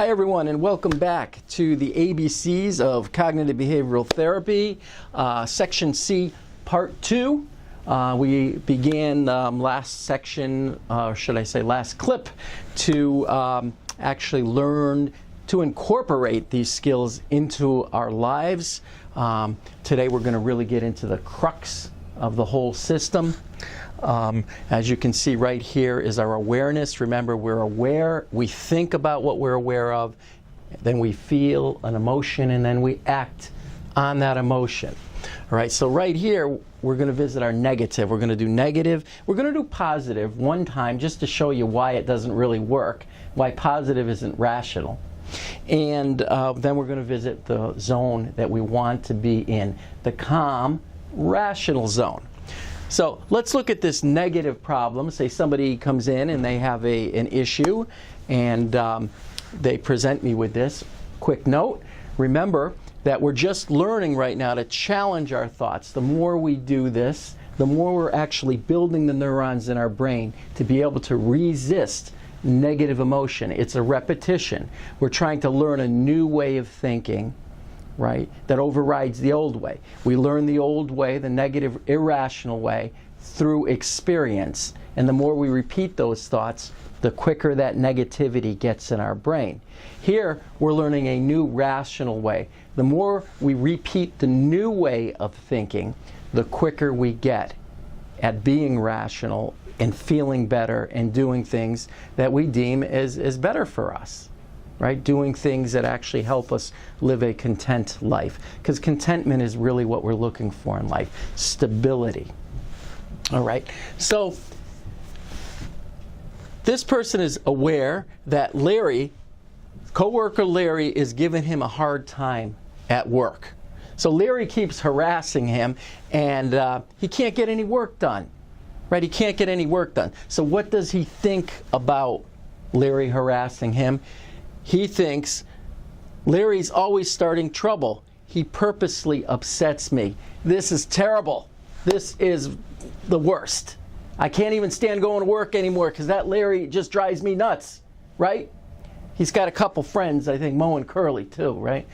Hi everyone, and welcome back to the ABCs of Cognitive Behavioral Therapy, Section C, Part 2. We began last section, or should I say last clip, to actually learn to incorporate these skills into our lives. Today we're going to really get into the crux of the whole system. As you can see right here is our awareness. Remember, we're aware, we think about what we're aware of, then we feel an emotion, and then we act on that emotion. All right, so right here, we're going to visit our negative. We're going to do negative. We're going to do positive one time just to show you why it doesn't really work, why positive isn't rational. And then we're going to visit the zone that we want to be in, the calm, rational zone. So let's look at this negative problem. Say somebody comes in and they have an issue, and they present me with this. Quick note, remember that we're just learning right now to challenge our thoughts. The more we do this, the more we're actually building the neurons in our brain to be able to resist negative emotion. It's a repetition. We're trying to learn a new way of thinking, right, that overrides the old way. We learn the old way, the negative, irrational way, through experience. And the more we repeat those thoughts, the quicker that negativity gets in our brain. Here, we're learning a new rational way. The more we repeat the new way of thinking, the quicker we get at being rational and feeling better and doing things that we deem as better for us. Right? Doing things that actually help us live a content life. Because contentment is really what we're looking for in life. Stability. All right? So, this person is aware that Larry, coworker Larry, is giving him a hard time at work. So Larry keeps harassing him, and he can't get any work done. Right? He can't get any work done. So what does he think about Larry harassing him? He thinks, Larry's always starting trouble. He purposely upsets me. This is terrible. This is the worst. I can't even stand going to work anymore because that Larry just drives me nuts, right? He's got a couple friends, I think, Mo and Curly too, right?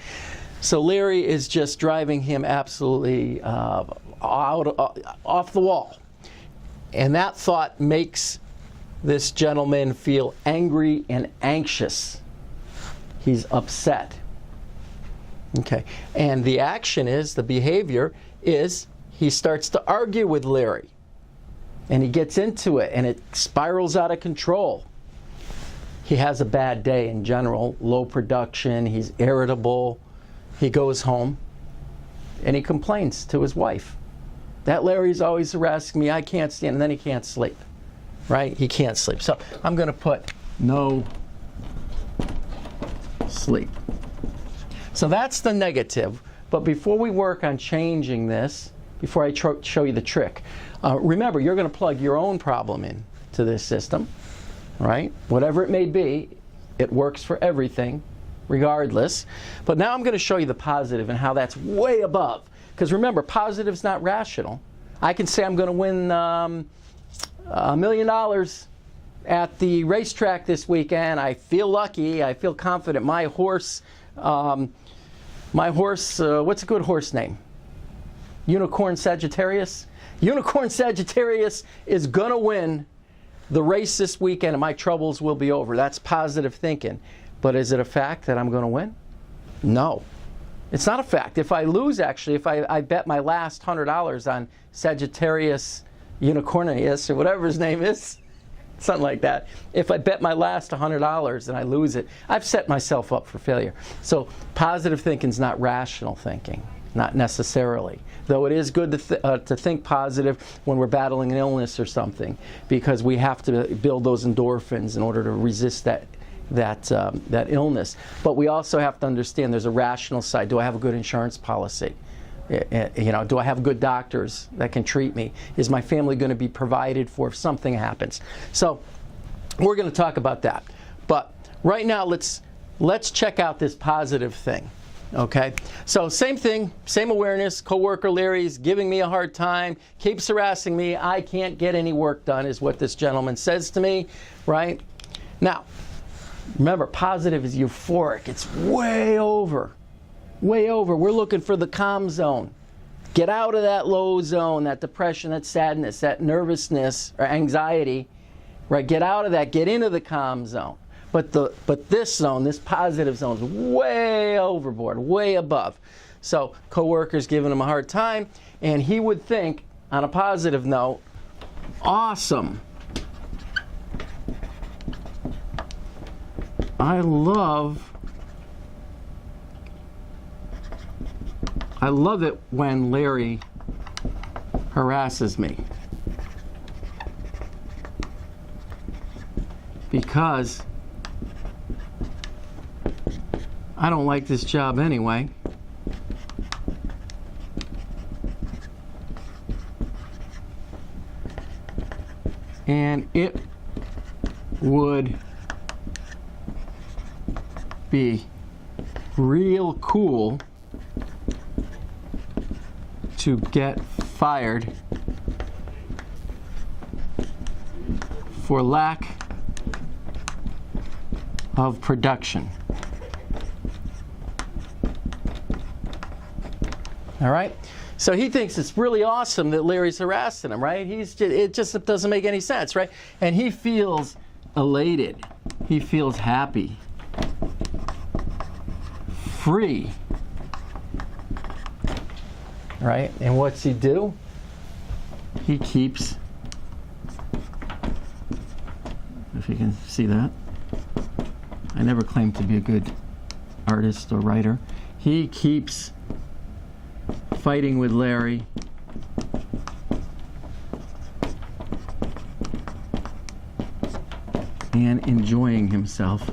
So Larry is just driving him absolutely off the wall. And that thought makes this gentleman feel angry and anxious. He's upset. Okay, and the action is, the behavior is, he starts to argue with Larry. And he gets into it, and it spirals out of control. He has a bad day in general, low production, he's irritable. He goes home, and he complains to his wife. That Larry's always harassing me, I can't stand, and then he can't sleep. Right? He can't sleep. So I'm going to put no sleep. So that's the negative. But before we work on changing this, before I show you the trick, remember, you're going to plug your own problem into this system, right? Whatever it may be, it works for everything, regardless. But now I'm going to show you the positive and how that's way above. Because remember, positive's not rational. I can say I'm going to win $1 million at the racetrack this weekend. I feel lucky. I feel confident. My horse, what's a good horse name? Unicorn Sagittarius? Unicorn Sagittarius is going to win the race this weekend, and my troubles will be over. That's positive thinking. But is it a fact that I'm going to win? No. It's not a fact. If I lose, actually, if I bet my last $100 on Sagittarius Unicornius, or whatever his name is, something like that. If I bet my last $100 and I lose it, I've set myself up for failure. So positive thinking is not rational thinking, not necessarily. Though it is good to think positive when we're battling an illness or something, because we have to build those endorphins in order to resist that illness. But we also have to understand there's a rational side. Do I have a good insurance policy? You know, do I have good doctors that can treat me? Is my family going to be provided for if something happens? So we're going to talk about that. But right now, let's check out this positive thing. Okay? So same thing, same awareness. Coworker Larry's giving me a hard time, keeps harassing me. I can't get any work done is what this gentleman says to me, right? Now, Remember, positive is euphoric. It's way over. Way over. We're looking for the calm zone. Get out of that low zone, that depression, that sadness, that nervousness or anxiety. Right? Get out of that. Get into the calm zone. But this zone, this positive zone, is way overboard, way above. So coworker's giving him a hard time, and he would think, on a positive note, awesome. I love it when Larry harasses me, because I don't like this job anyway. And it would be real cool to get fired for lack of production. All right? So he thinks it's really awesome that Larry's harassing him, right? It just doesn't make any sense, right? And he feels elated. He feels happy. Free. Right? And what's he do? He keeps, if you can see that. I never claimed to be a good artist or writer. He keeps fighting with Larry and enjoying himself.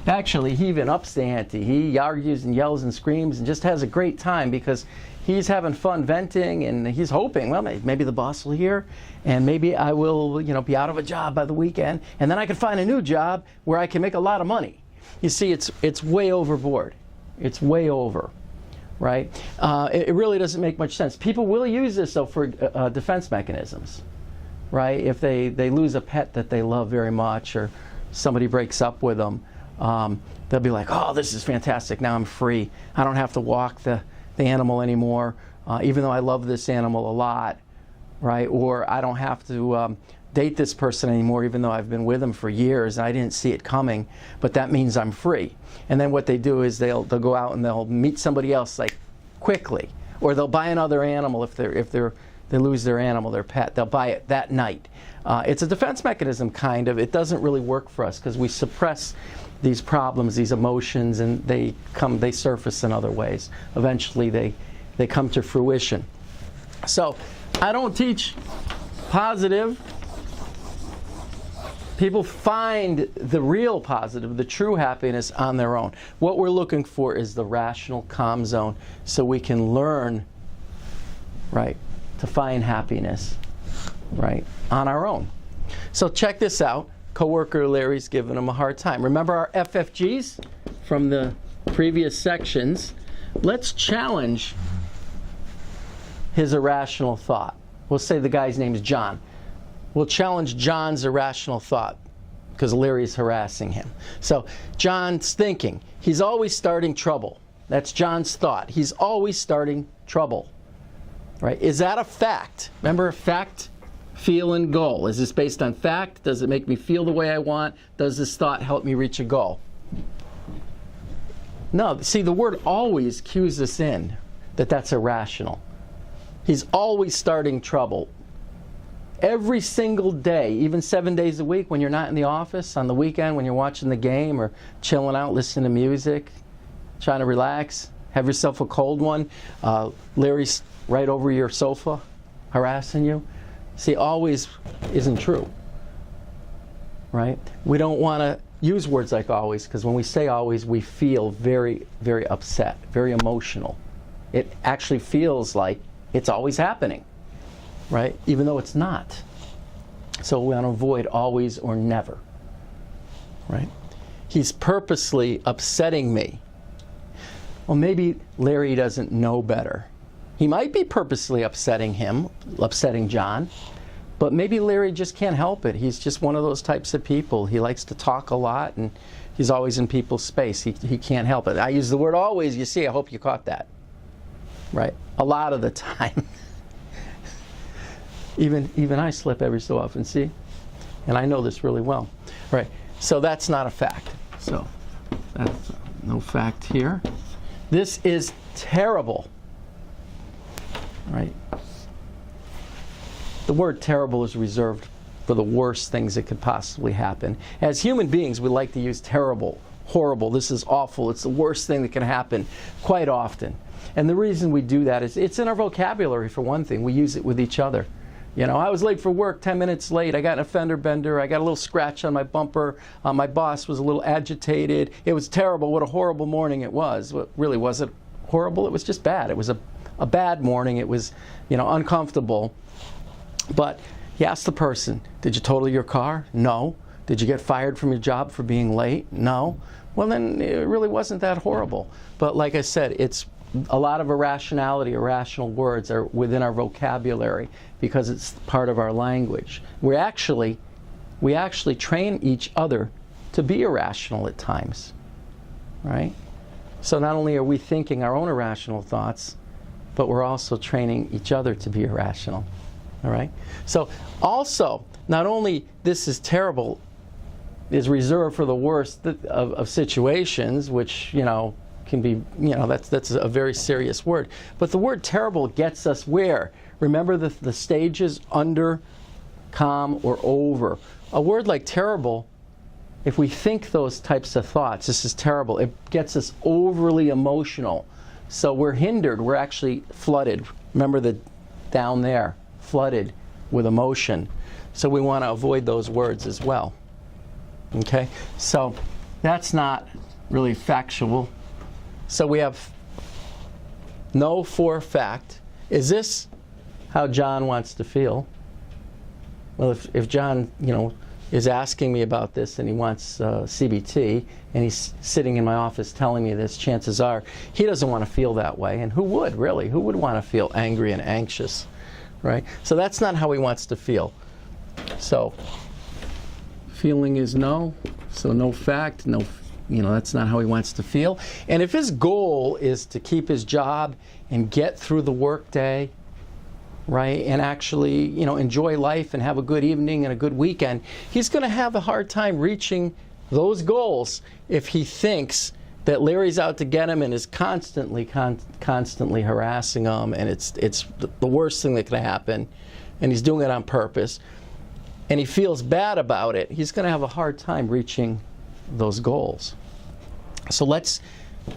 Actually, he even ups the ante. He argues and yells and screams and just has a great time because he's having fun venting, and he's hoping, well, maybe the boss will hear, and maybe I will, be out of a job by the weekend, and then I can find a new job where I can make a lot of money. You see, it's way overboard. It's way over, right? It really doesn't make much sense. People will use this, though, for defense mechanisms, right? If they lose a pet that they love very much, or somebody breaks up with them, they'll be like, oh, this is fantastic. Now I'm free. I don't have to walk the animal anymore, even though I love this animal a lot, right? Or I don't have to date this person anymore, even though I've been with them for years and I didn't see it coming, but that means I'm free. And then what they do is they'll go out and they'll meet somebody else like quickly, or they'll buy another animal if they lose their animal, their pet. They'll buy it that night. It's a defense mechanism, kind of. It doesn't really work for us because we suppress these problems, these emotions, and they surface in other ways. Eventually they come to fruition. So I don't teach positive. People find the real positive, the true happiness on their own. What we're looking for is the rational calm zone so we can learn, right, to find happiness, right, on our own. So check this out. Coworker Larry's giving him a hard time. Remember our FFGs from the previous sections? Let's challenge his irrational thought. We'll say the guy's name is John. We'll challenge John's irrational thought because Larry's harassing him. So John's thinking, he's always starting trouble. That's John's thought. He's always starting trouble. Right? Is that a fact? Remember, fact, feel, and goal. Is this based on fact? Does it make me feel the way I want? Does this thought help me reach a goal? No. See, the word always cues us in that that's irrational. He's always starting trouble. Every single day, even 7 days a week when you're not in the office, on the weekend when you're watching the game or chilling out, listening to music, trying to relax, have yourself a cold one. Larry's right over your sofa harassing you. See, always isn't true, right? We don't want to use words like always because when we say always, we feel very, very upset, very emotional. It actually feels like it's always happening, right? Even though it's not. So we want to avoid always or never, right? He's purposely upsetting me. Well, maybe Larry doesn't know better. He might be purposely upsetting John, But maybe Larry just can't help it. He's just one of those types of people. He likes to talk a lot, and he's always in people's space. He can't help it. I use the word always. You see, I hope you caught that. Right? A lot of the time. Even I slip every so often, see? And I know this really well. Right. So that's not a fact. So that's no fact here. This is terrible. Right? The word terrible is reserved for the worst things that could possibly happen. As human beings, we like to use terrible, horrible, this is awful, it's the worst thing that can happen quite often. And the reason we do that is it's in our vocabulary, for one thing. We use it with each other. You know, I was late for work, 10 minutes late, I got an fender bender, I got a little scratch on my bumper, my boss was a little agitated, it was terrible, what a horrible morning it was. Well, really, was it horrible? It was just bad. It was a bad morning, it was, you know, uncomfortable. But you ask the person, did you total your car? No. Did you get fired from your job for being late? No. Well, then it really wasn't that horrible. But like I said, it's a lot of irrationality, irrational words are within our vocabulary because it's part of our language. We actually train each other to be irrational at times, right? So not only are we thinking our own irrational thoughts, but we're also training each other to be irrational. All right? So also, not only this is terrible, is reserved for the worst of situations, which, you know, can be, you know, that's a very serious word. But the word terrible gets us where? Remember the stages: under, calm, or over. A word like terrible, if we think those types of thoughts, this is terrible, it gets us overly emotional. So we're hindered, we're actually flooded. Remember the down there, flooded with emotion. So we want to avoid those words as well. Okay? So that's not really factual. So we have no for fact. Is this how John wants to feel? Well, if John, you know, is asking me about this and he wants CBT and he's sitting in my office telling me this, chances are he doesn't want to feel that way. And who would, really? Who would want to feel angry and anxious? Right? So that's not how he wants to feel. So feeling is no. So no fact, no, you know, that's not how he wants to feel. And if his goal is to keep his job and get through the workday, right, and actually, you know, enjoy life and have a good evening and a good weekend, he's going to have a hard time reaching those goals if he thinks that Larry's out to get him and is constantly harassing him, and it's the worst thing that can happen, and he's doing it on purpose, and he feels bad about it. He's going to have a hard time reaching those goals. So let's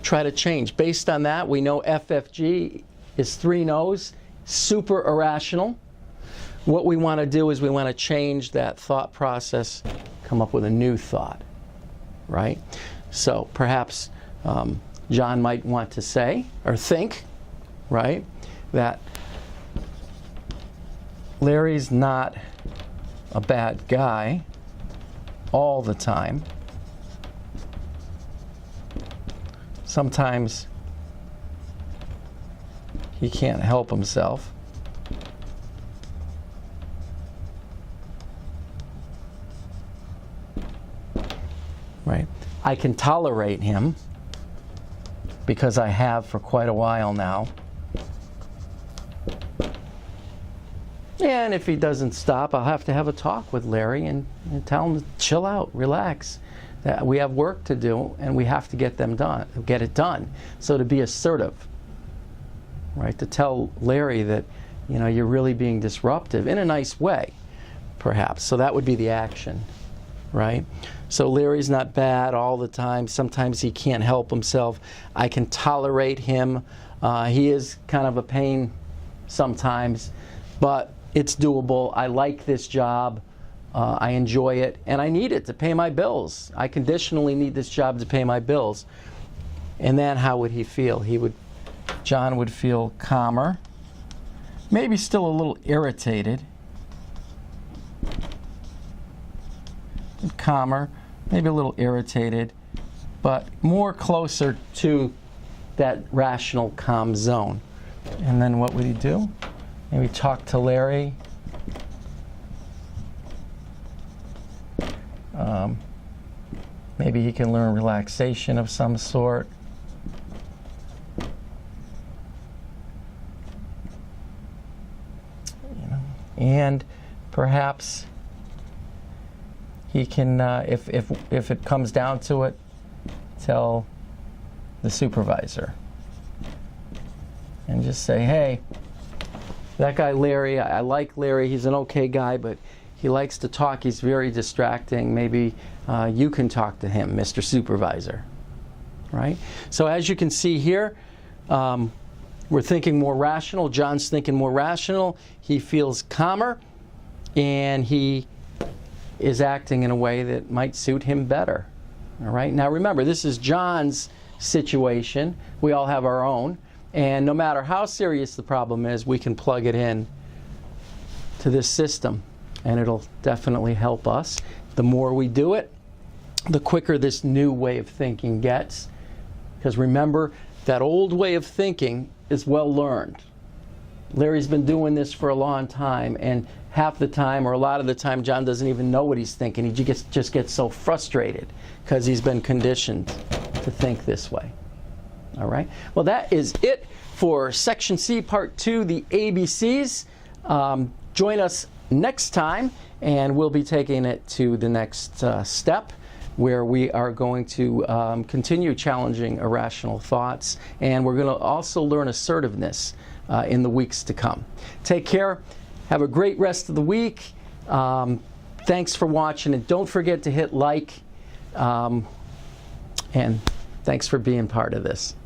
try to change. Based on that, we know FFG is 3 no's. Super irrational. What we want to do is we want to change that thought process, come up with a new thought, right? So perhaps John might want to say or think, right, that Larry's not a bad guy all the time. Sometimes he can't help himself. Right? I can tolerate him because I have for quite a while now. And if he doesn't stop, I'll have to have a talk with Larry and tell him to chill out, relax. That we have work to do and we have to get it done. So to be assertive. Right, to tell Larry that, you know, you're really being disruptive in a nice way, perhaps. So that would be the action, right? So Larry's not bad all the time. Sometimes he can't help himself. I can tolerate him. He is kind of a pain sometimes, but it's doable. I like this job. I enjoy it, and I need it to pay my bills. I conditionally need this job to pay my bills. And then how would he feel? John would feel calmer, maybe still a little irritated, calmer, maybe a little irritated, but more closer to that rational, calm zone. And then what would he do? Maybe talk to Larry Maybe he can learn relaxation of some sort. And perhaps he can, if it comes down to it, tell the supervisor and just say, hey, that guy Larry, I like Larry, he's an okay guy, but he likes to talk, he's very distracting. Maybe you can talk to him, Mr. Supervisor. Right? So as you can see here, we're thinking more rational. John's thinking more rational. He feels calmer, and he is acting in a way that might suit him better. All right? Now remember, this is John's situation. We all have our own. And no matter how serious the problem is, we can plug it in to this system, and it'll definitely help us. The more we do it, the quicker this new way of thinking gets. Because remember, that old way of thinking is well learned. Larry's been doing this for a long time, and half the time, or a lot of the time, John doesn't even know what he's thinking. He just gets so frustrated because he's been conditioned to think this way. All right? Well, that is it for Section C, Part 2, the ABCs. Join us next time, and we'll be taking it to the next step, where we are going to continue challenging irrational thoughts, and we're going to also learn assertiveness in the weeks to come. Take care. Have a great rest of the week. Thanks for watching, and don't forget to hit like, and thanks for being part of this.